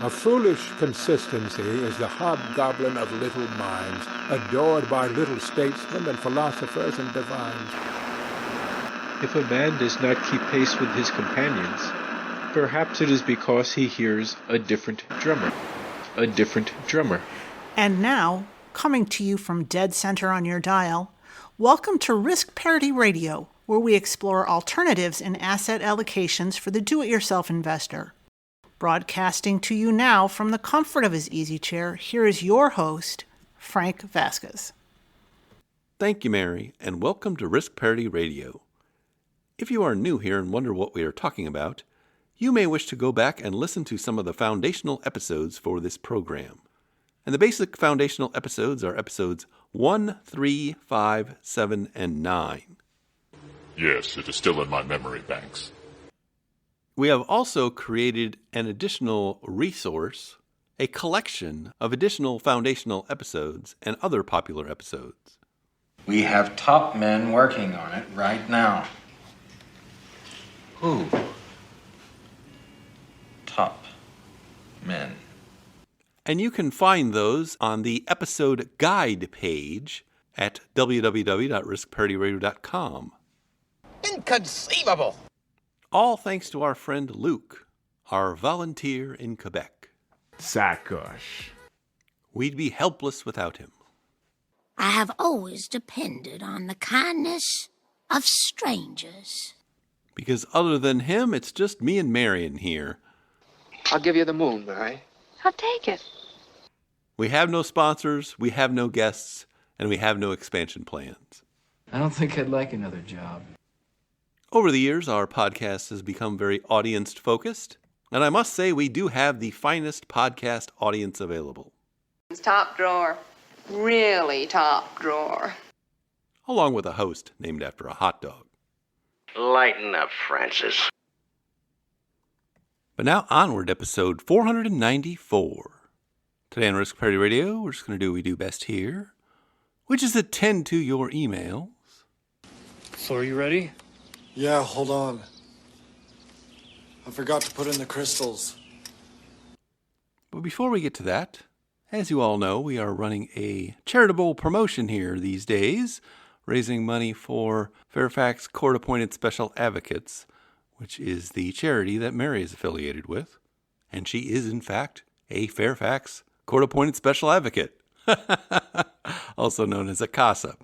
A foolish consistency is the hobgoblin of little minds, adored by little statesmen and philosophers and divines. If a man does not keep pace with his companions, perhaps it is because he hears a different drummer. A different drummer. And now, coming to you from dead center on your dial, welcome to Risk Parity Radio, where we explore alternatives in asset allocations for the do-it-yourself investor. Broadcasting to you now from the comfort of his easy chair, here is your host, Frank Vasquez. Thank you, Mary, and welcome to Risk Parity Radio. If you are new here and wonder what we are talking about, you may wish to go back and listen to some of the foundational episodes for this program. And the basic foundational episodes are episodes 1, 3, 5, 7, and 9. Yes, it is still in my memory banks. We have also created an additional resource, a collection of additional foundational episodes and other popular episodes. We have top men working on it right now. Who? Top men. And you can find those on the episode guide page at www.riskparityradio.com. Inconceivable! All thanks to our friend Luke, our volunteer in Quebec. Sacoche. We'd be helpless without him. I have always depended on the kindness of strangers. Because other than him, it's just me and Marion here. I'll give you the moon, Mary. I'll take it. We have no sponsors, we have no guests, and we have no expansion plans. I don't think I'd like another job. Over the years, our podcast has become very audience-focused, and I must say we do have the finest podcast audience available. Top drawer. Really top drawer. Along with a host named after a hot dog. Lighten up, Francis. But now onward to episode 494. Today on Risk Parity Radio, we're just going to do what we do best here, which is attend to your emails. So are you ready? Yeah, hold on. I forgot to put in the crystals. But before we get to that, as you all know, we are running a charitable promotion here these days, raising money for Fairfax Court-Appointed Special Advocates, which is the charity that Mary is affiliated with. And she is, in fact, a Fairfax Court-Appointed Special Advocate, also known as a CASA.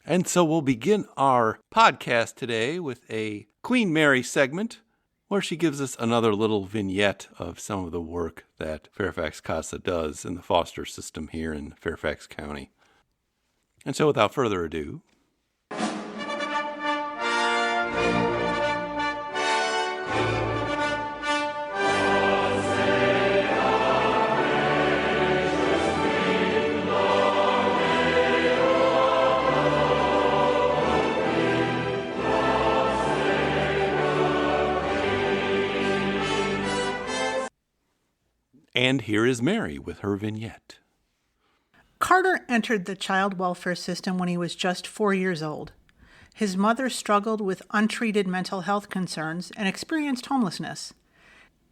And so we'll begin our podcast today with a Queen Mary segment where she gives us another little vignette of some of the work that Fairfax CASA does in the foster system here in Fairfax County. And so without further ado, and here is Mary with her vignette. Carter entered the child welfare system when he was just 4 years old. His mother struggled with untreated mental health concerns and experienced homelessness.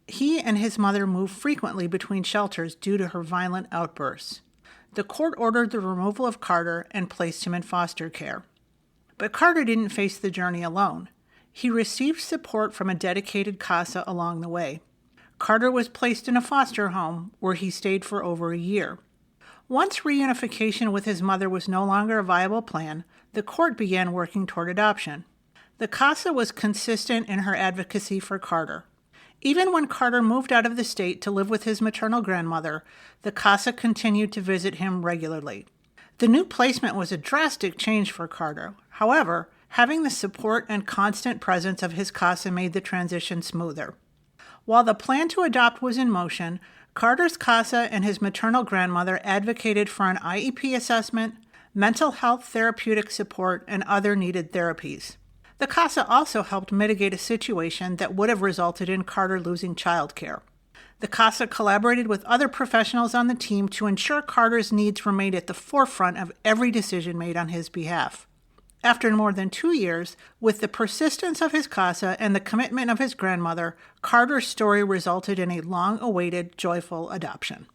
He and his mother moved frequently between shelters due to her violent outbursts. The court ordered the removal of Carter and placed him in foster care. But Carter didn't face the journey alone. He received support from a dedicated CASA along the way. Carter was placed in a foster home where he stayed for over a year. Once reunification with his mother was no longer a viable plan, the court began working toward adoption. The CASA was consistent in her advocacy for Carter. Even when Carter moved out of the state to live with his maternal grandmother, the CASA continued to visit him regularly. The new placement was a drastic change for Carter. However, having the support and constant presence of his CASA made the transition smoother. While the plan to adopt was in motion, Carter's CASA and his maternal grandmother advocated for an IEP assessment, mental health therapeutic support, and other needed therapies. The CASA also helped mitigate a situation that would have resulted in Carter losing childcare. The CASA collaborated with other professionals on the team to ensure Carter's needs remained at the forefront of every decision made on his behalf. After more than 2 years, with the persistence of his CASA and the commitment of his grandmother, Carter's story resulted in a long-awaited, joyful adoption.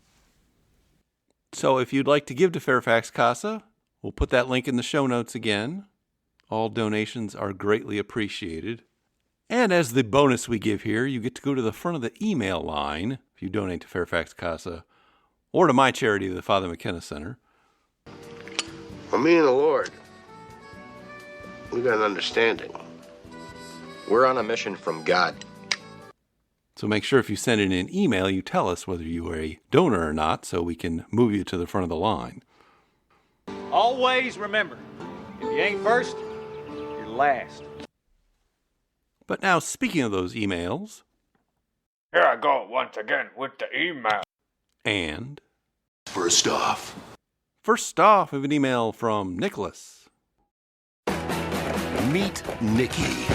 So if you'd like to give to Fairfax CASA, we'll put that link in the show notes again. All donations are greatly appreciated. And as the bonus we give here, you get to go to the front of the email line if you donate to Fairfax CASA or to my charity, the Father McKenna Center. Well, me and the Lord, we got an understanding. We're on a mission from God. So make sure if you send in an email, you tell us whether you are a donor or not so we can move you to the front of the line. Always remember, if you ain't first, you're last. But now, speaking of those emails... Here I go once again with the email. And... First off, we have an email from Nicholas. Meet Nicky.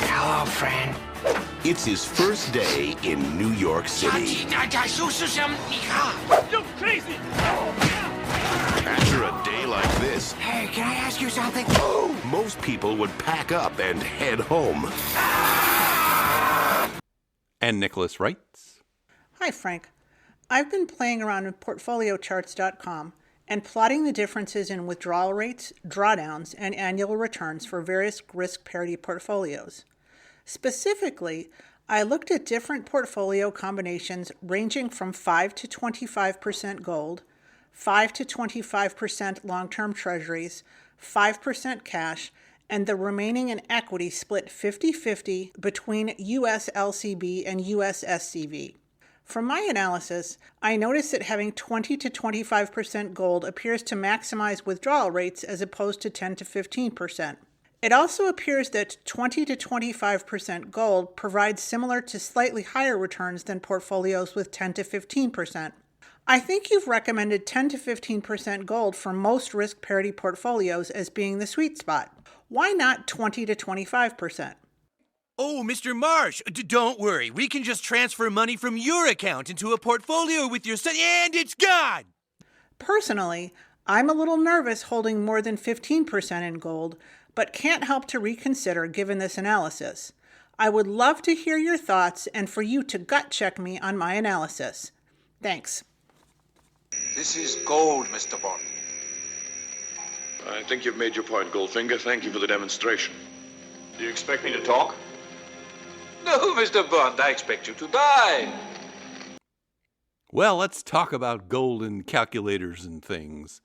Hello, friend. It's his first day in New York City. You crazy! After a day like this... Hey, can I ask you something? Most people would pack up and head home. And Nicholas writes... Hi, Frank. I've been playing around with PortfolioCharts.com and plotting the differences in withdrawal rates, drawdowns, and annual returns for various risk parity portfolios. Specifically, I looked at different portfolio combinations ranging from 5 to 25% gold, 5 to 25% long-term treasuries, 5% cash, and the remaining in equity split 50-50 between US LCB and US SCV. From my analysis, I noticed that having 20 to 25% gold appears to maximize withdrawal rates as opposed to 10 to 15%. It also appears that 20 to 25% gold provides similar to slightly higher returns than portfolios with 10 to 15%. I think you've recommended 10 to 15% gold for most risk parity portfolios as being the sweet spot. Why not 20 to 25%? Oh, Mr. Marsh, don't worry. We can just transfer money from your account into a portfolio with your son, and it's gone! Personally, I'm a little nervous holding more than 15% in gold, but can't help to reconsider given this analysis. I would love to hear your thoughts and for you to gut check me on my analysis. Thanks. This is gold, Mr. Bond. I think you've made your point, Goldfinger. Thank you for the demonstration. Do you expect me to talk? No, Mr. Bond, I expect you to die. Well, let's talk about gold and calculators and things.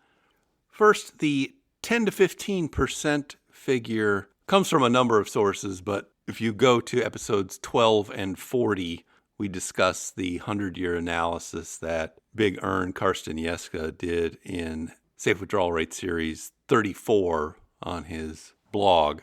First, the 10 to 15% figure comes from a number of sources, but if you go to episodes 12 and 40, we discuss the 100-year analysis that Big Earn Karsten Jeske did in Safe Withdrawal Rate Series 34 on his blog.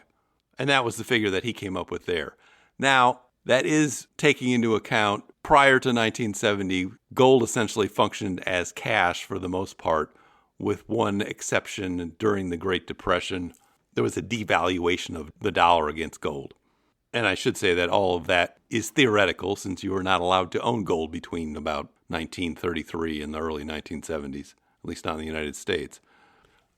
And that was the figure that he came up with there. Now, that is taking into account prior to 1970, gold essentially functioned as cash for the most part, with one exception during the Great Depression. There was a devaluation of the dollar against gold. And I should say that all of that is theoretical since you were not allowed to own gold between about 1933 and the early 1970s, at least not in the United States.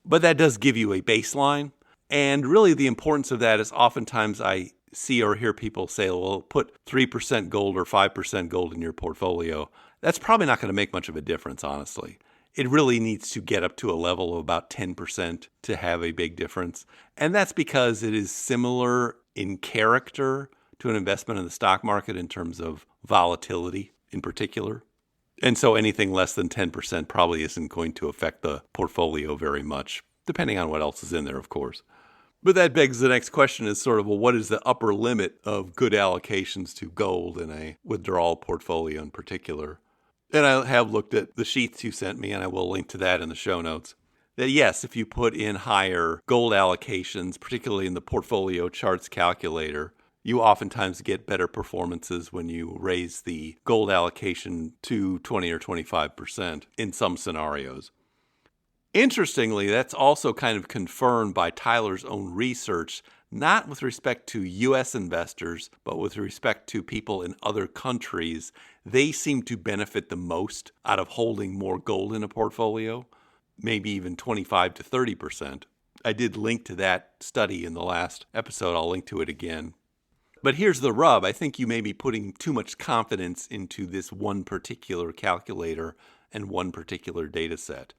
But that does give you a baseline. And really the importance of that is oftentimes I see or hear people say, well, put 3% gold or 5% gold in your portfolio. That's probably not going to make much of a difference, honestly. It really needs to get up to a level of about 10% to have a big difference. And that's because it is similar in character to an investment in the stock market in terms of volatility in particular. And so anything less than 10% probably isn't going to affect the portfolio very much, depending on what else is in there, of course. But that begs the next question is sort of, well, what is the upper limit of good allocations to gold in a withdrawal portfolio in particular? And I have looked at the sheets you sent me, and I will link to that in the show notes. That yes, if you put in higher gold allocations, particularly in the PortfolioCharts calculator, you oftentimes get better performances when you raise the gold allocation to 20 or 25% in some scenarios. Interestingly, that's also kind of confirmed by Tyler's own research, not with respect to U.S. investors, but with respect to people in other countries. They seem to benefit the most out of holding more gold in a portfolio, maybe even 25 to 30%. I did link to that study in the last episode. I'll link to it again. But here's the rub. I think you may be putting too much confidence into this one particular calculator and one particular data set.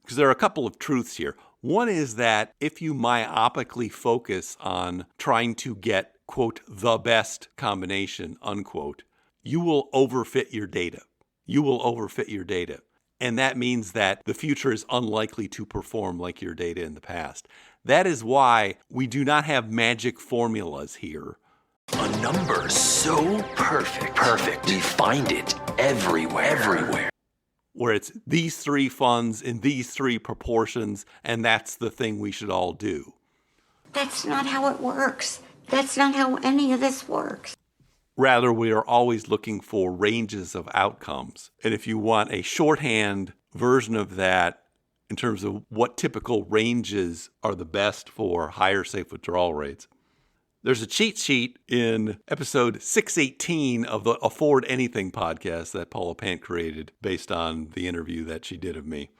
Because there are a couple of truths here. One is that if you myopically focus on trying to get, quote, the best combination, unquote, you will overfit your data. You will overfit your data. And that means that the future is unlikely to perform like your data in the past. That is why we do not have magic formulas here. A number so perfect. We find it everywhere. Where it's these three funds in these three proportions, and that's the thing we should all do. That's not how it works. That's not how any of this works. Rather, we are always looking for ranges of outcomes. And if you want a shorthand version of that in terms of what typical ranges are the best for higher safe withdrawal rates, there's a cheat sheet in episode 618 of the Afford Anything podcast that Paula Pant created based on the interview that she did of me.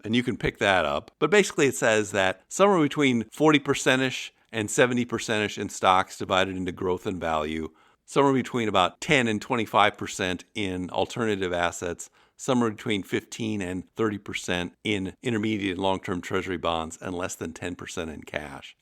And you can pick that up. But basically it says that somewhere between 40%-ish and 70%-ish in stocks divided into growth and value, somewhere between about 10 and 25% in alternative assets, somewhere between 15 and 30% in intermediate and long-term treasury bonds, and less than 10% in cash.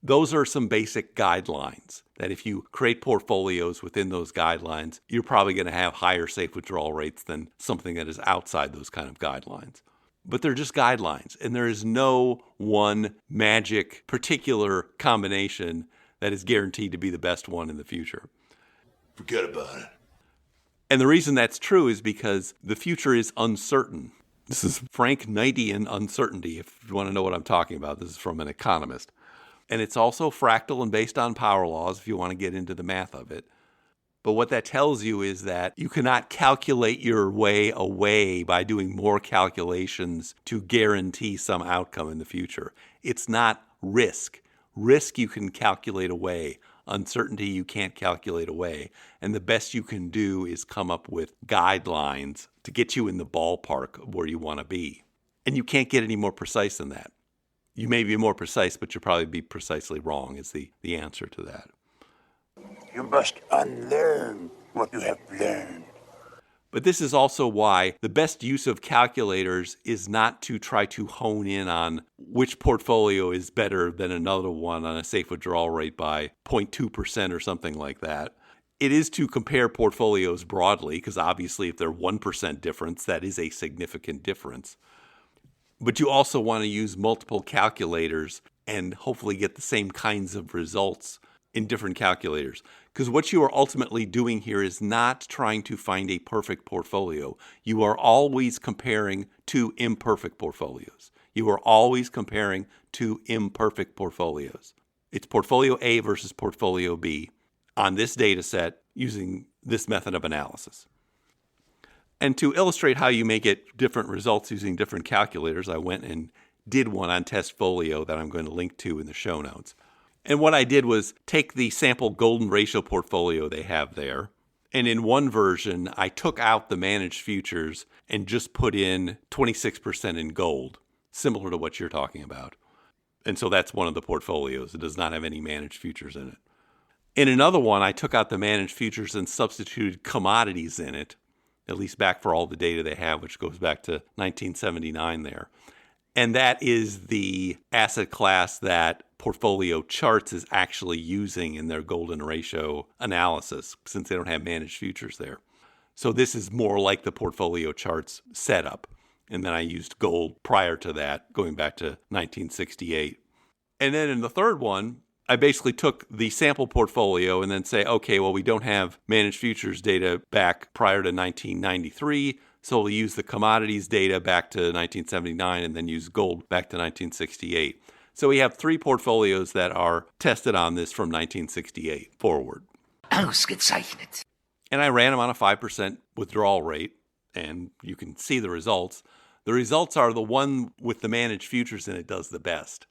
Those are some basic guidelines that if you create portfolios within those guidelines, you're probably going to have higher safe withdrawal rates than something that is outside those kind of guidelines. But they're just guidelines, and there is no one magic particular combination that is guaranteed to be the best one in the future. Forget about it. And the reason that's true is because the future is uncertain. This is Frank Knightian uncertainty, if you want to know what I'm talking about. This is from an economist. And it's also fractal and based on power laws, if you want to get into the math of it. But what that tells you is that you cannot calculate your way away by doing more calculations to guarantee some outcome in the future. It's not risk. Risk you can calculate away. Uncertainty you can't calculate away. And the best you can do is come up with guidelines to get you in the ballpark of where you want to be. And you can't get any more precise than that. You may be more precise, but you'll probably be precisely wrong is the answer to that. You must unlearn what you have learned. But this is also why the best use of calculators is not to try to hone in on which portfolio is better than another one on a safe withdrawal rate by 0.2% or something like that. It is to compare portfolios broadly, because obviously if they're 1% difference, that is a significant difference. But you also want to use multiple calculators and hopefully get the same kinds of results in different calculators. Because what you are ultimately doing here is not trying to find a perfect portfolio. You are always comparing two imperfect portfolios. You are always comparing two imperfect portfolios. It's portfolio A versus portfolio B on this data set using this method of analysis. And to illustrate how you may get different results using different calculators, I went and did one on Testfolio that I'm going to link to in the show notes. And what I did was take the sample golden ratio portfolio they have there, and in one version, I took out the managed futures and just put in 26% in gold, similar to what you're talking about. And so that's one of the portfolios. It does not have any managed futures in it. In another one, I took out the managed futures and substituted commodities in it, at least back for all the data they have, which goes back to 1979 there. And that is the asset class that PortfolioCharts is actually using in their golden ratio analysis, since they don't have managed futures there. So this is more like the PortfolioCharts setup. And then I used gold prior to that, going back to 1968. And then in the third one, I basically took the sample portfolio and then say, okay, well, we don't have managed futures data back prior to 1993, so we'll use the commodities data back to 1979 and then use gold back to 1968. So we have three portfolios that are tested on this from 1968 forward. Ausgezeichnet. And I ran them on a 5% withdrawal rate, and you can see the results. The results are the one with the managed futures in it does the best.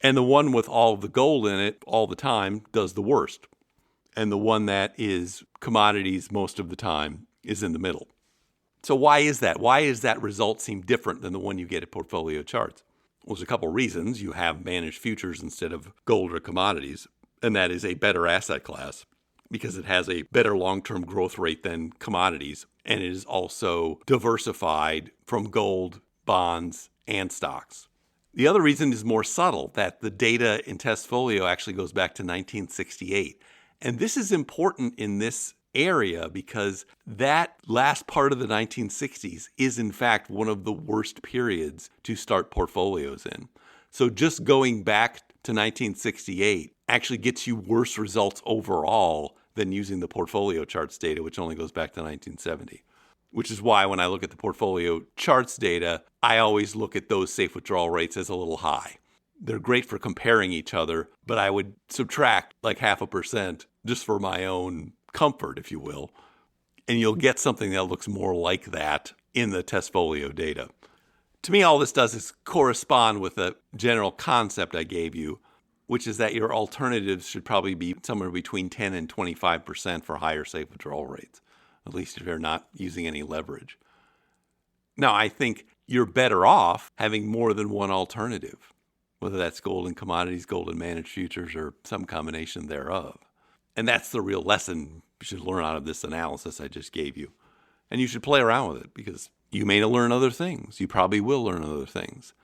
And the one with all of the gold in it all the time does the worst. And the one that is commodities most of the time is in the middle. So why is that? Why does that result seem different than the one you get at PortfolioCharts? Well, there's a couple reasons. You have managed futures instead of gold or commodities, and that is a better asset class because it has a better long-term growth rate than commodities, and it is also diversified from gold, bonds, and stocks. The other reason is more subtle, that the data in Testfolio actually goes back to 1968. And this is important in this area because that last part of the 1960s is in fact one of the worst periods to start portfolios in. So just going back to 1968 actually gets you worse results overall than using the PortfolioCharts data, which only goes back to 1970. Which is why when I look at the PortfolioCharts data, I always look at those safe withdrawal rates as a little high. They're great for comparing each other, but I would subtract like 0.5% just for my own comfort, if you will. And you'll get something that looks more like that in the Testfolio data. To me, all this does is correspond with the general concept I gave you, which is that your alternatives should probably be somewhere between 10 and 25% for higher safe withdrawal rates, at least if you're not using any leverage. Now, I think you're better off having more than one alternative, whether that's gold and commodities, gold and managed futures, or some combination thereof. And that's the real lesson you should learn out of this analysis I just gave you. And you should play around with it because you may learn other things. You probably will learn other things.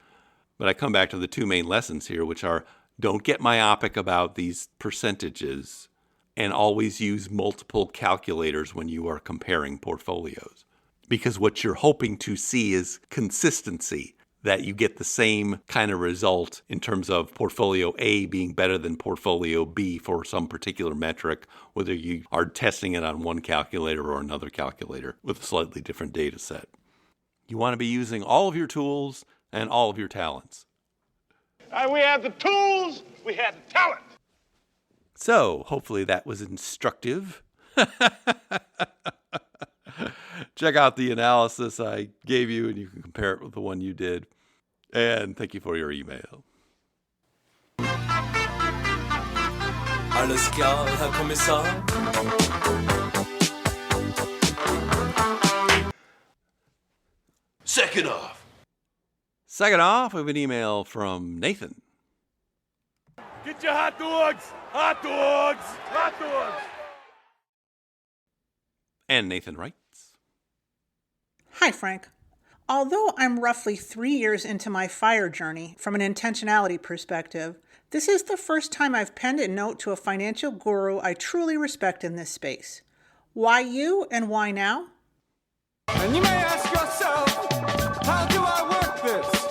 But I come back to the two main lessons here, which are don't get myopic about these percentages and always use multiple calculators when you are comparing portfolios. Because what you're hoping to see is consistency, that you get the same kind of result in terms of portfolio A being better than portfolio B for some particular metric, whether you are testing it on one calculator or another calculator with a slightly different data set. You want to be using all of your tools and all of your talents. We have the tools, we have the talent. So, hopefully that was instructive. Check out the analysis I gave you and you can compare it with the one you did. And thank you for your email. Alles klar, Herr Kommissar? Second off. Second off, we have an email from Nathan. Get your hot dogs! Hot dogs! Hot dogs! And Nathan writes, Hi, Frank. Although I'm roughly 3 years into my FIRE journey from an intentionality perspective, this is the first time I've penned a note to a financial guru I truly respect in this space. Why you and why now? And you may ask yourself, how do I work this?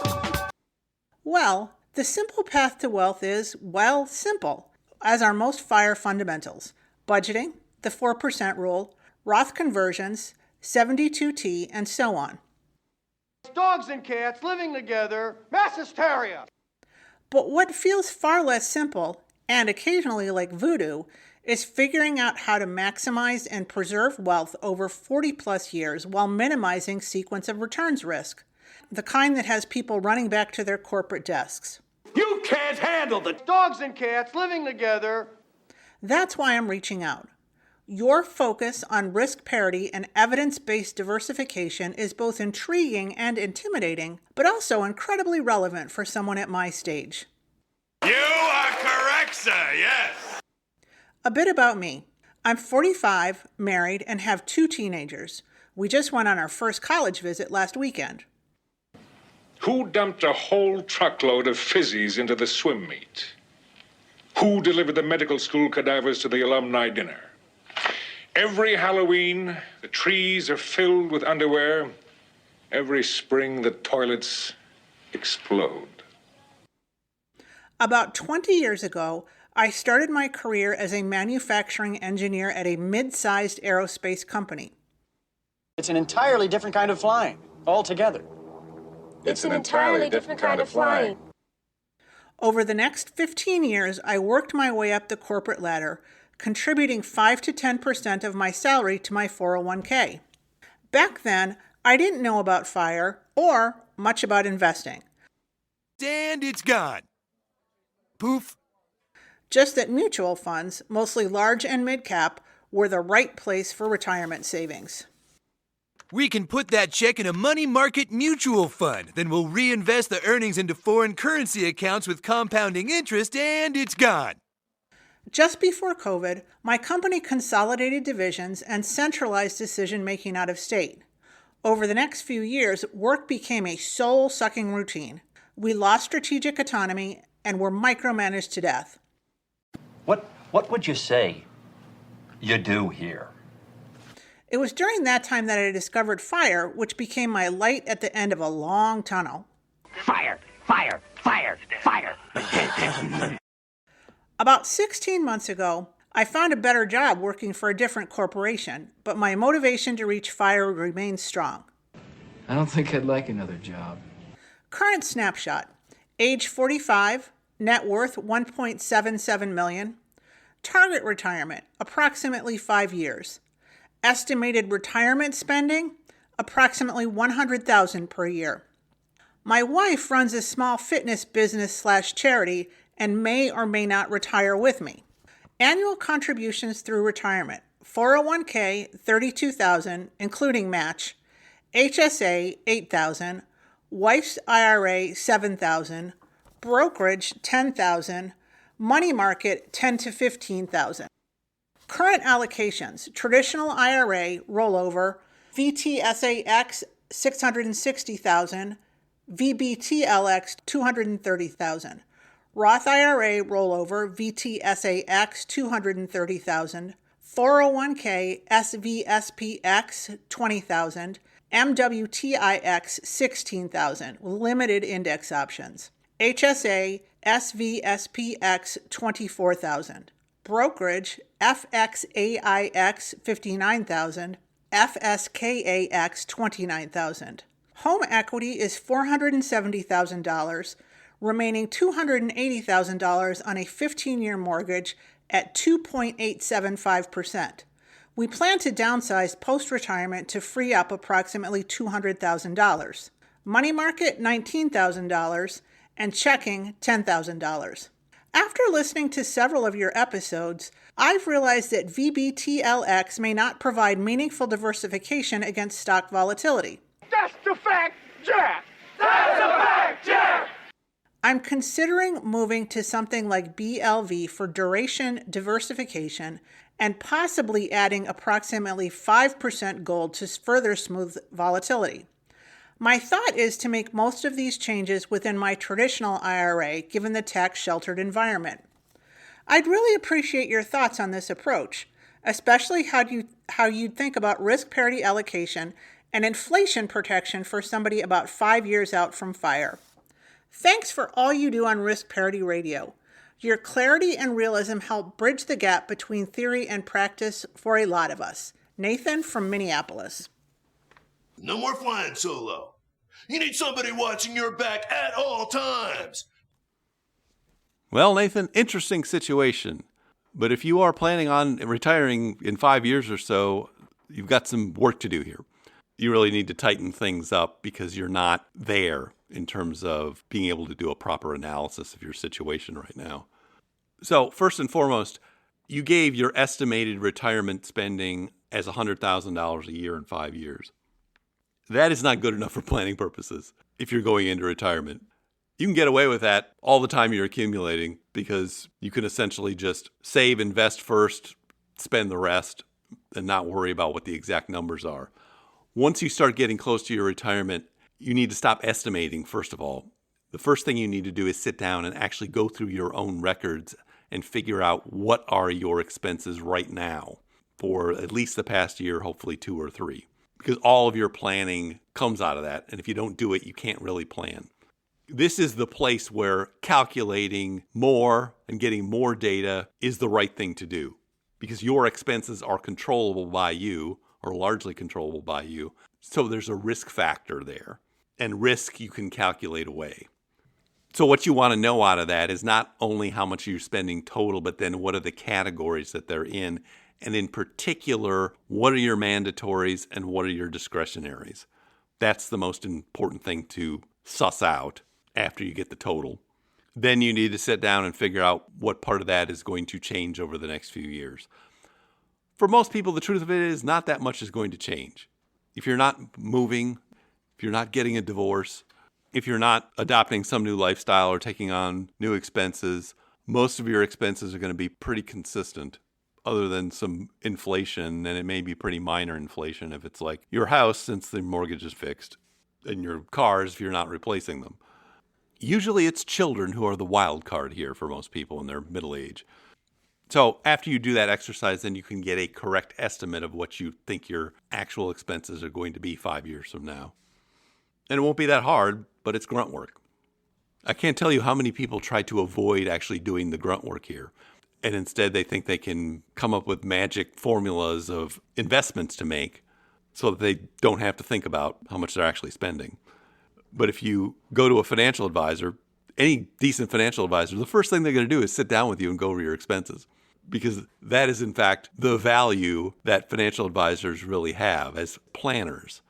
Well, the simple path to wealth is, well, simple, as are most FIRE fundamentals. Budgeting, the 4% rule, Roth conversions, 72T, and so on. Dogs and cats living together, mass hysteria. But what feels far less simple, and occasionally like voodoo, is figuring out how to maximize and preserve wealth over 40 plus years while minimizing sequence of returns risk, the kind that has people running back to their corporate desks. You can't handle the dogs and cats living together. That's why I'm reaching out. Your focus on risk parity and evidence-based diversification is both intriguing and intimidating, but also incredibly relevant for someone at my stage. You are correct, sir, yes. A bit about me. I'm 45, married, and have 2 teenagers. We just went on our first college visit last weekend. Who dumped a whole truckload of fizzies into the swim meet? Who delivered the medical school cadavers to the alumni dinner? Every Halloween, the trees are filled with underwear. Every spring, the toilets explode. About 20 years ago, I started my career as a manufacturing engineer at a mid-sized aerospace company. It's an entirely different kind of flying, altogether. It's an entirely different kind of flying. Over the next 15 years, I worked my way up the corporate ladder, contributing 5 to 10% of my salary to my 401k. Back then, I didn't know about FIRE or much about investing. And it's gone. Poof. Just that mutual funds, mostly large and mid-cap, were the right place for retirement savings. We can put that check in a money market mutual fund. Then we'll reinvest the earnings into foreign currency accounts with compounding interest, and it's gone. Just before COVID, my company consolidated divisions and centralized decision-making out of state. Over the next few years, work became a soul-sucking routine. We lost strategic autonomy and were micromanaged to death. What would you say you do here? It was during that time that I discovered FIRE, which became my light at the end of a long tunnel. Fire! Fire! Fire! Fire! About 16 months ago, I found a better job working for a different corporation, but my motivation to reach FIRE remains strong. I don't think I'd like another job. Current snapshot. Age 45, net worth $1.77 million. Target retirement, approximately 5 years. Estimated retirement spending, approximately $100,000 per year. My wife runs a small fitness business/charity and may or may not retire with me. Annual contributions through retirement, 401k, $32,000, including match, HSA, $8,000, wife's IRA, $7,000, brokerage, $10,000, money market, $10,000 to $15,000. Current allocations, traditional IRA, rollover, VTSAX, $660,000, VBTLX, $230,000. Roth IRA rollover, VTSAX, $230,000, 401k, SVSPX, $20,000, MWTIX, $16,000, with limited index options. HSA, SVSPX, $24,000. Brokerage, FXAIX, $59,000, FSKAX, $29,000. Home equity is $470,000, remaining $280,000 on a 15-year mortgage at 2.875%. We plan to downsize post-retirement to free up approximately $200,000. Money market, $19,000, and checking, $10,000. After listening to several of your episodes, I've realized that VBTLX may not provide meaningful diversification against stock volatility. That's the fact, Jack! That's a fact, Jack! I'm considering moving to something like BLV for duration diversification and possibly adding approximately 5% gold to further smooth volatility. My thought is to make most of these changes within my traditional IRA, given the tax-sheltered environment. I'd really appreciate your thoughts on this approach, especially how you'd think about risk parity allocation and inflation protection for somebody about 5 years out from FIRE. Thanks for all you do on Risk Parity Radio. Your clarity and realism help bridge the gap between theory and practice for a lot of us. Nathan from Minneapolis. No more flying solo. You need somebody watching your back at all times. Well, Nathan, interesting situation. But if you are planning on retiring in 5 years or so, you've got some work to do here. You really need to tighten things up because you're not there in terms of being able to do a proper analysis of your situation right now. So first and foremost, you gave your estimated retirement spending as $100,000 a year in 5 years. That is not good enough for planning purposes if you're going into retirement. You can get away with that all the time you're accumulating because you can essentially just save, invest first, spend the rest, and not worry about what the exact numbers are. Once you start getting close to your retirement, you need to stop estimating, first of all. The first thing you need to do is sit down and actually go through your own records and figure out what are your expenses right now for at least the past year, hopefully 2 or 3. Because all of your planning comes out of that. And if you don't do it, you can't really plan. This is the place where calculating more and getting more data is the right thing to do. Because your expenses are controllable by you, or largely controllable by you. So there's a risk factor there. And risk you can calculate away. So what you want to know out of that is not only how much you're spending total, but then what are the categories that they're in. And in particular, what are your mandatories and what are your discretionaries? That's the most important thing to suss out after you get the total. Then you need to sit down and figure out what part of that is going to change over the next few years. For most people, the truth of it is not that much is going to change. If you're not moving, if you're not getting a divorce, if you're not adopting some new lifestyle or taking on new expenses, most of your expenses are going to be pretty consistent, other than some inflation, and it may be pretty minor inflation if it's like your house, since the mortgage is fixed, and your cars if you're not replacing them. Usually it's children who are the wild card here for most people in their middle age. So after you do that exercise, then you can get a correct estimate of what you think your actual expenses are going to be 5 years from now. And it won't be that hard, but it's grunt work. I can't tell you how many people try to avoid actually doing the grunt work here. And instead they think they can come up with magic formulas of investments to make so that they don't have to think about how much they're actually spending. But if you go to a financial advisor, any decent financial advisor, the first thing they're going to do is sit down with you and go over your expenses. Because that is, in fact, the value that financial advisors really have as planners,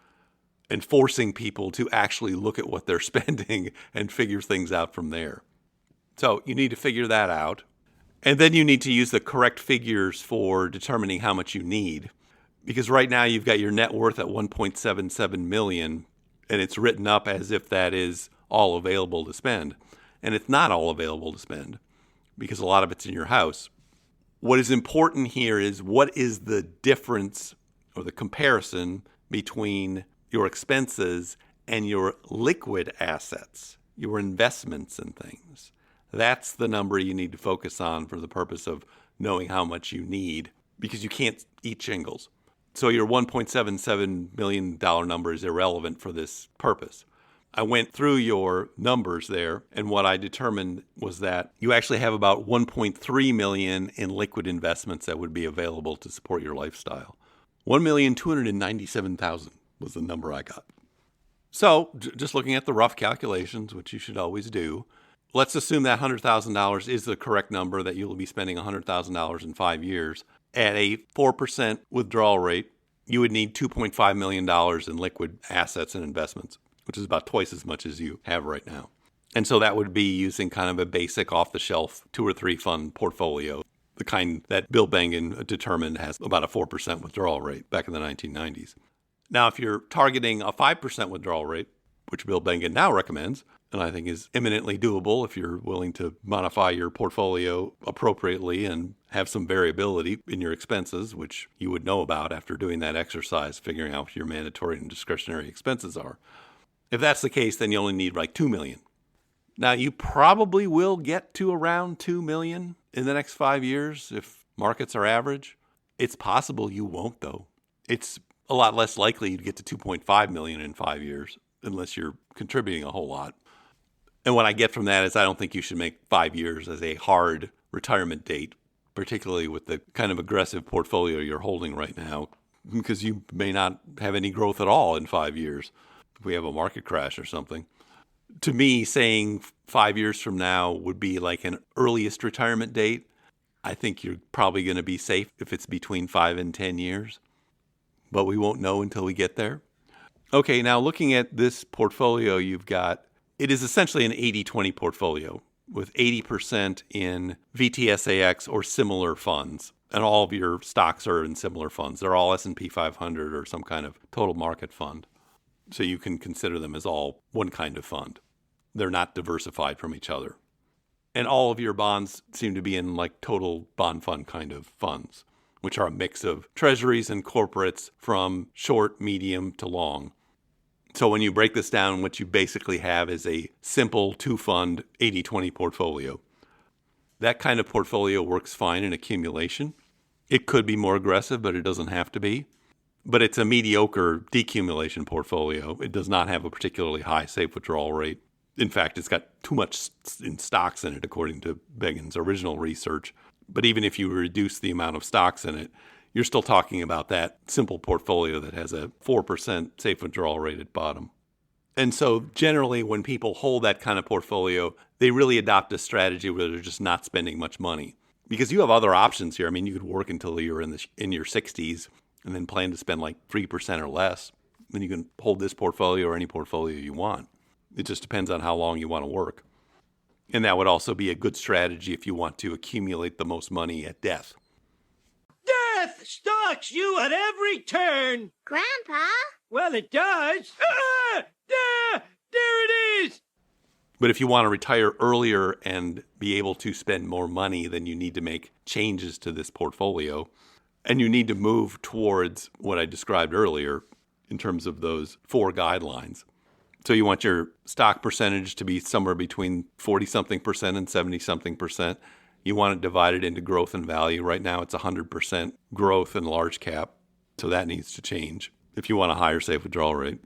and forcing people to actually look at what they're spending and figure things out from there. So you need to figure that out. And then you need to use the correct figures for determining how much you need. Because right now you've got your net worth at $1.77 million, and it's written up as if that is all available to spend. And it's not all available to spend, because a lot of it's in your house. What is important here is what is the difference or the comparison between your expenses and your liquid assets, your investments and things. That's the number you need to focus on for the purpose of knowing how much you need, because you can't eat shingles. So your $1.77 million number is irrelevant for this purpose. I went through your numbers there, and what I determined was that you actually have about $1.3 million in liquid investments that would be available to support your lifestyle. $1,297,000 was the number I got. So just looking at the rough calculations, which you should always do, let's assume that $100,000 is the correct number, that you'll be spending $100,000 in 5 years. At a 4% withdrawal rate, you would need $2.5 million in liquid assets and investments, which is about twice as much as you have right now. And so that would be using kind of a basic off-the-shelf 2 or 3 fund portfolio, the kind that Bill Bengen determined has about a 4% withdrawal rate back in the 1990s. Now, if you're targeting a 5% withdrawal rate, which Bill Bengen now recommends, and I think is eminently doable if you're willing to modify your portfolio appropriately and have some variability in your expenses, which you would know about after doing that exercise, figuring out what your mandatory and discretionary expenses are. If that's the case, then you only need like $2 million. Now, you probably will get to around $2 million in the next 5 years if markets are average. It's possible you won't, though. It's a lot less likely you'd get to $2.5 million in 5 years unless you're contributing a whole lot. And what I get from that is I don't think you should make 5 years as a hard retirement date, particularly with the kind of aggressive portfolio you're holding right now, because you may not have any growth at all in 5 years if we have a market crash or something. To me, saying 5 years from now would be like an earliest retirement date. I think you're probably going to be safe if it's between 5 and 10 years, but we won't know until we get there. Okay, now looking at this portfolio you've got, it is essentially an 80-20 portfolio with 80% in VTSAX or similar funds. And all of your stocks are in similar funds. They're all S&P 500 or some kind of total market fund. So you can consider them as all one kind of fund. They're not diversified from each other. And all of your bonds seem to be in like total bond fund kind of funds, which are a mix of treasuries and corporates from short, medium to long. So when you break this down, what you basically have is a simple 2-fund 80-20 portfolio. That kind of portfolio works fine in accumulation. It could be more aggressive, but it doesn't have to be. But it's a mediocre decumulation portfolio. It does not have a particularly high safe withdrawal rate. In fact, it's got too much in stocks in it, according to Bengen's original research. But even if you reduce the amount of stocks in it, you're still talking about that simple portfolio that has a 4% safe withdrawal rate at bottom. And so generally when people hold that kind of portfolio, they really adopt a strategy where they're just not spending much money. Because you have other options here. I mean, you could work until you're in your 60s and then plan to spend like 3% or less. Then you can hold this portfolio or any portfolio you want. It just depends on how long you want to work. And that would also be a good strategy if you want to accumulate the most money at death. Death stalks you at every turn. Grandpa, Well, it does. There it is! But if you want to retire earlier and be able to spend more money, then you need to make changes to this portfolio. And you need to move towards what I described earlier in terms of those 4 guidelines. So you want your stock percentage to be somewhere between 40-something% and 70-something%. You want it divided into growth and value. Right now it's 100% growth in large cap. So that needs to change if you want a higher safe withdrawal rate.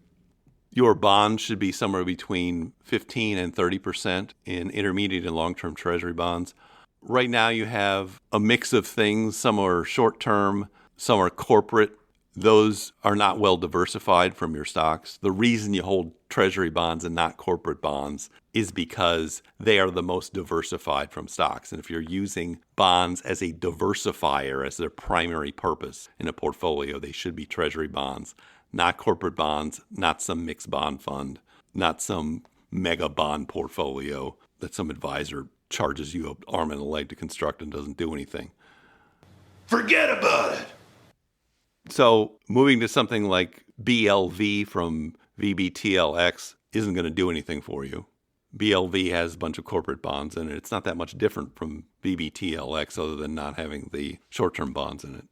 Your bonds should be somewhere between 15 and 30% in intermediate and long-term treasury bonds. Right now you have a mix of things. Some are short-term, some are corporate. Those are not well diversified from your stocks. The reason you hold treasury bonds and not corporate bonds is because they are the most diversified from stocks. And if you're using bonds as a diversifier, as their primary purpose in a portfolio, they should be treasury bonds. Not corporate bonds, not some mixed bond fund, not some mega bond portfolio that some advisor charges you an arm and a leg to construct and doesn't do anything. Forget about it. So moving to something like BLV from VBTLX isn't going to do anything for you. BLV has a bunch of corporate bonds in it. It's not that much different from VBTLX other than not having the short-term bonds in it.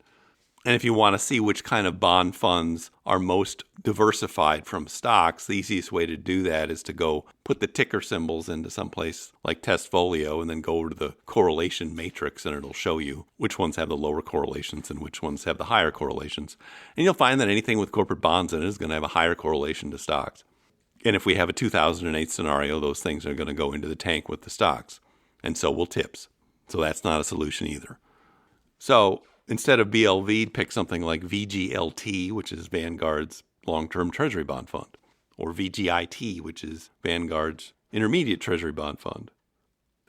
And if you want to see which kind of bond funds are most diversified from stocks, the easiest way to do that is to go put the ticker symbols into someplace like Testfolio and then go over to the correlation matrix and it'll show you which ones have the lower correlations and which ones have the higher correlations. And you'll find that anything with corporate bonds in it is going to have a higher correlation to stocks. And if we have a 2008 scenario, those things are going to go into the tank with the stocks. And so will TIPS. So that's not a solution either. So instead of BLV, pick something like VGLT, which is Vanguard's long-term treasury bond fund, or VGIT, which is Vanguard's intermediate treasury bond fund.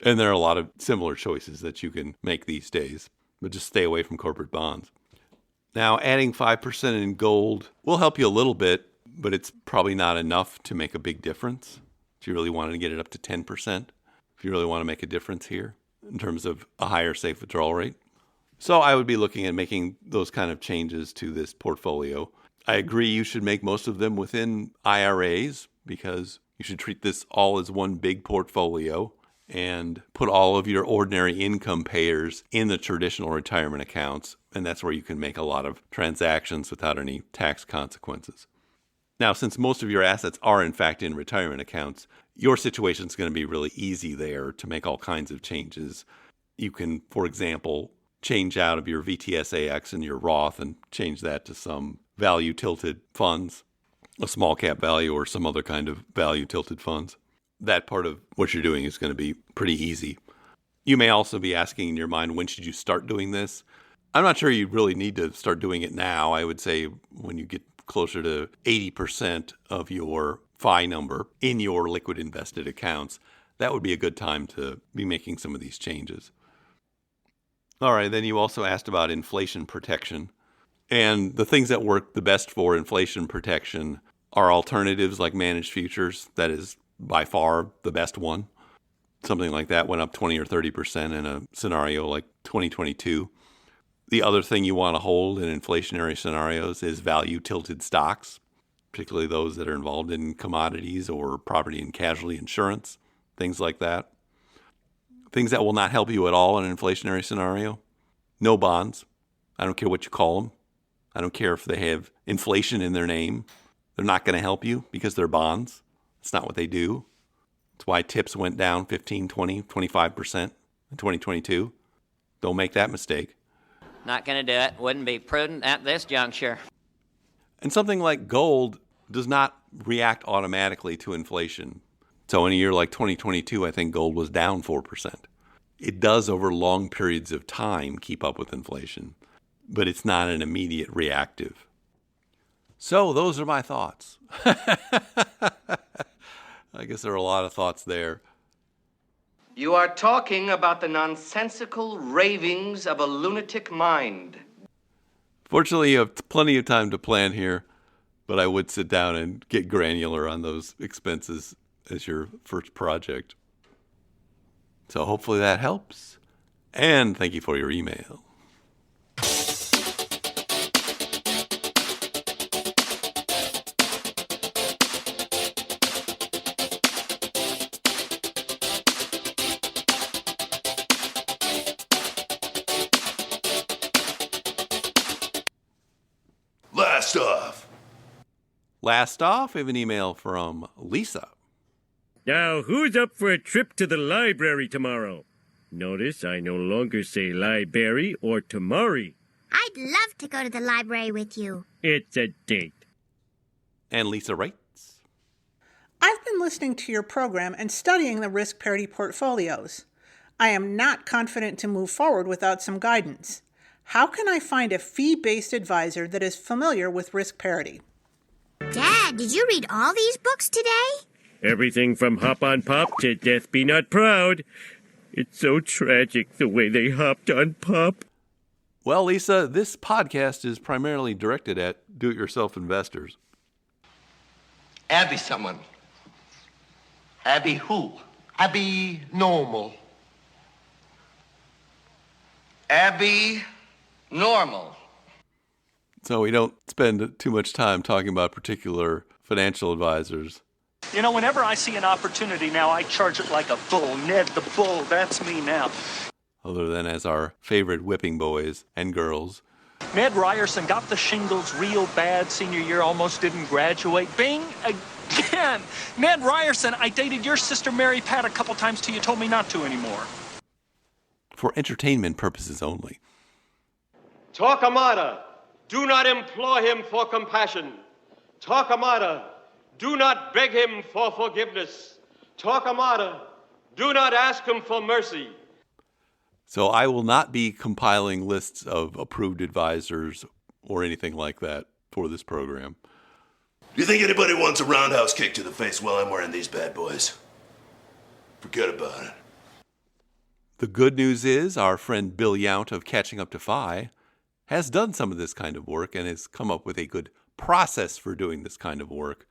And there are a lot of similar choices that you can make these days, but just stay away from corporate bonds. Now, adding 5% in gold will help you a little bit, but it's probably not enough to make a big difference. If you really wanted to get it up to 10%, if you really want to make a difference here in terms of a higher safe withdrawal rate. So I would be looking at making those kind of changes to this portfolio. I agree you should make most of them within IRAs because you should treat this all as one big portfolio and put all of your ordinary income payers in the traditional retirement accounts. And that's where you can make a lot of transactions without any tax consequences. Now, since most of your assets are in fact in retirement accounts, your situation is going to be really easy there to make all kinds of changes. You can, for example, change out of your VTSAX and your Roth and change that to some value tilted funds, a small cap value or some other kind of value tilted funds. That part of what you're doing is going to be pretty easy. You may also be asking in your mind, when should you start doing this? I'm not sure you really need to start doing it now. I would say when you get closer to 80% of your FI number in your liquid invested accounts, that would be a good time to be making some of these changes. All right, then you also asked about inflation protection. And the things that work the best for inflation protection are alternatives like managed futures. That is by far the best one. Something like that went up 20 or 30% in a scenario like 2022. The other thing you want to hold in inflationary scenarios is value tilted stocks, particularly those that are involved in commodities or property and casualty insurance, things like that. Things that will not help you at all in an inflationary scenario. No bonds. I don't care what you call them. I don't care if they have inflation in their name. They're not going to help you because they're bonds. It's not what they do. That's why TIPS went down 15, 20, 25% in 2022. Don't make that mistake. Not going to do it. Wouldn't be prudent at this juncture. And something like gold does not react automatically to inflation. So in a year like 2022, I think gold was down 4%. It does over long periods of time keep up with inflation, but it's not an immediate reactive. So those are my thoughts. I guess there are a lot of thoughts there. You are talking about the nonsensical ravings of a lunatic mind. Fortunately, you have plenty of time to plan here, but I would sit down and get granular on those expenses as your first project. So hopefully that helps. And thank you for your email. Last off, we have an email from Lisa. Now, who's up for a trip to the library tomorrow? Notice I no longer say library or tomorrow. I'd love to go to the library with you. It's a date. And Lisa writes, I've been listening to your program and studying the risk parity portfolios. I am not confident to move forward without some guidance. How can I find a fee-based advisor that is familiar with risk parity? Dad, did you read all these books today? Everything from Hop on Pop to Death Be Not Proud. It's so tragic the way they hopped on Pop. Well, Lisa, this podcast is primarily directed at do-it-yourself investors. Abby someone. Abby who? Abby normal. Abby normal. So we don't spend too much time talking about particular financial advisors. You know, whenever I see an opportunity now, I charge it like a bull. Ned the Bull, that's me now. Other than as our favorite whipping boys and girls. Ned Ryerson got the shingles real bad senior year, almost didn't graduate. Bing, again. Ned Ryerson, I dated your sister Mary Pat a couple times till you told me not to anymore. For entertainment purposes only. Torquemada, do not implore him for compassion. Torquemada, do not beg him for forgiveness. Torquemada, do not ask him for mercy. So I will not be compiling lists of approved advisors or anything like that for this program. Do you think anybody wants a roundhouse kick to the face while I'm wearing these bad boys? Forget about it. The good news is our friend Bill Yount of Catching Up to Fi has done some of this kind of work and has come up with a good process for doing this kind of work,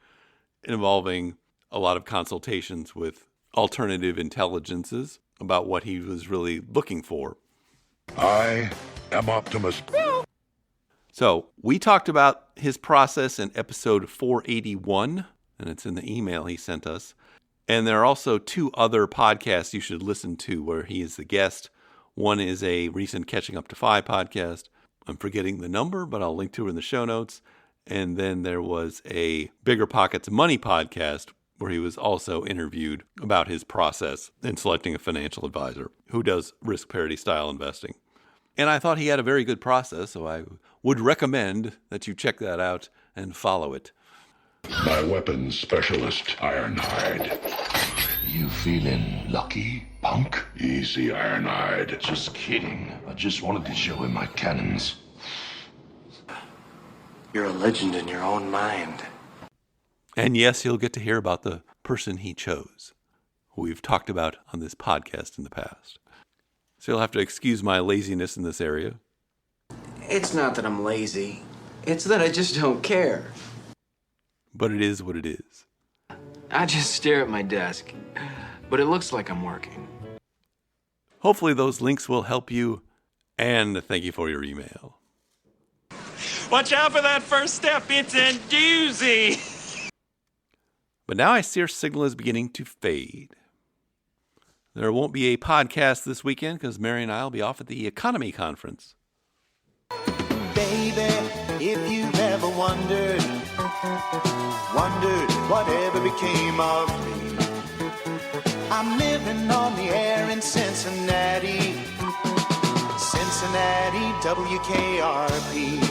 involving a lot of consultations with alternative intelligences about what he was really looking for. I am Optimus. So we talked about his process in episode 481, and it's in the email he sent us. And there are also two other podcasts you should listen to where he is the guest. One is a recent Catching Up to Fi podcast. I'm forgetting the number, but I'll link to it in the show notes. And then there was a Bigger Pockets Money podcast where he was also interviewed about his process in selecting a financial advisor who does risk parity style investing. And I thought he had a very good process, so I would recommend that you check that out and follow it. My weapons specialist, Ironhide. You feeling lucky, punk? Easy, Ironhide. Just kidding. I just wanted to show him my cannons. You're a legend in your own mind. And yes, you'll get to hear about the person he chose, who we've talked about on this podcast in the past. So you'll have to excuse my laziness in this area. It's not that I'm lazy. It's that I just don't care. But it is what it is. I just stare at my desk, but it looks like I'm working. Hopefully those links will help you, and thank you for your email. Watch out for that first step. It's a doozy. But now I see our signal is beginning to fade. There won't be a podcast this weekend because Mary and I will be off at the Economy Conference. Baby, if you've ever wondered whatever became of me, I'm living on the air in Cincinnati, WKRP.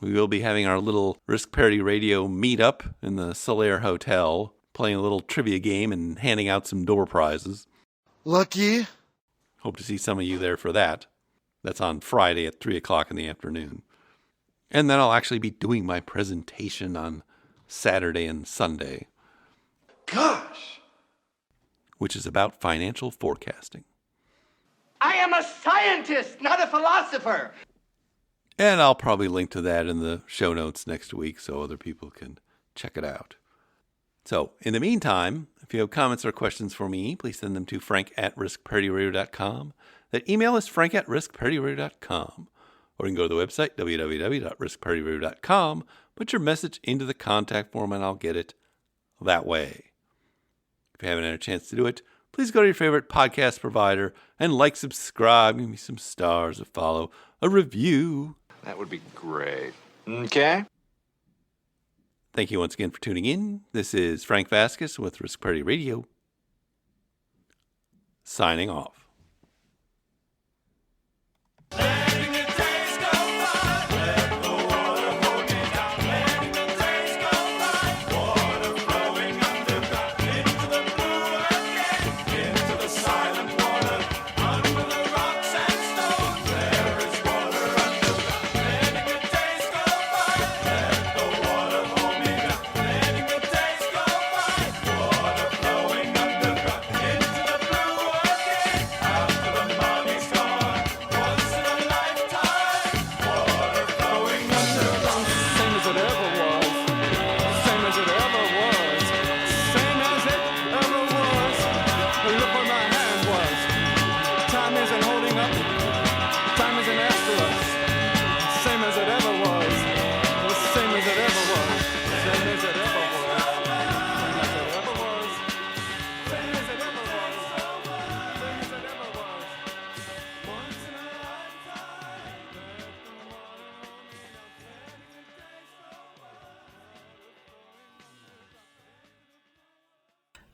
We will be having our little Risk Parity Radio meetup in the Solaire Hotel, playing a little trivia game and handing out some door prizes. Lucky. Hope to see some of you there for that. That's on Friday at 3 o'clock in the afternoon. And then I'll actually be doing my presentation on Saturday and Sunday. Gosh! Which is about financial forecasting. I am a scientist, not a philosopher. And I'll probably link to that in the show notes next week so other people can check it out. So, in the meantime, if you have comments or questions for me, please send them to frank@riskparityradio.com. That email is frank@riskparityradio.com. Or you can go to the website, www.riskparityradio.com, put your message into the contact form, and I'll get it that way. If you haven't had a chance to do it, please go to your favorite podcast provider and like, subscribe, give me some stars, a follow, a review. That would be great. Okay. Thank you once again for tuning in. This is Frank Vasquez with Risk Parity Radio, signing off.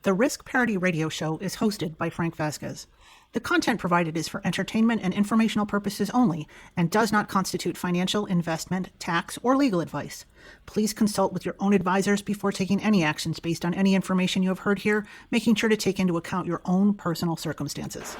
The Risk Parity Radio Show is hosted by Frank Vasquez. The content provided is for entertainment and informational purposes only and does not constitute financial, investment, tax, or legal advice. Please consult with your own advisors before taking any actions based on any information you have heard here, making sure to take into account your own personal circumstances.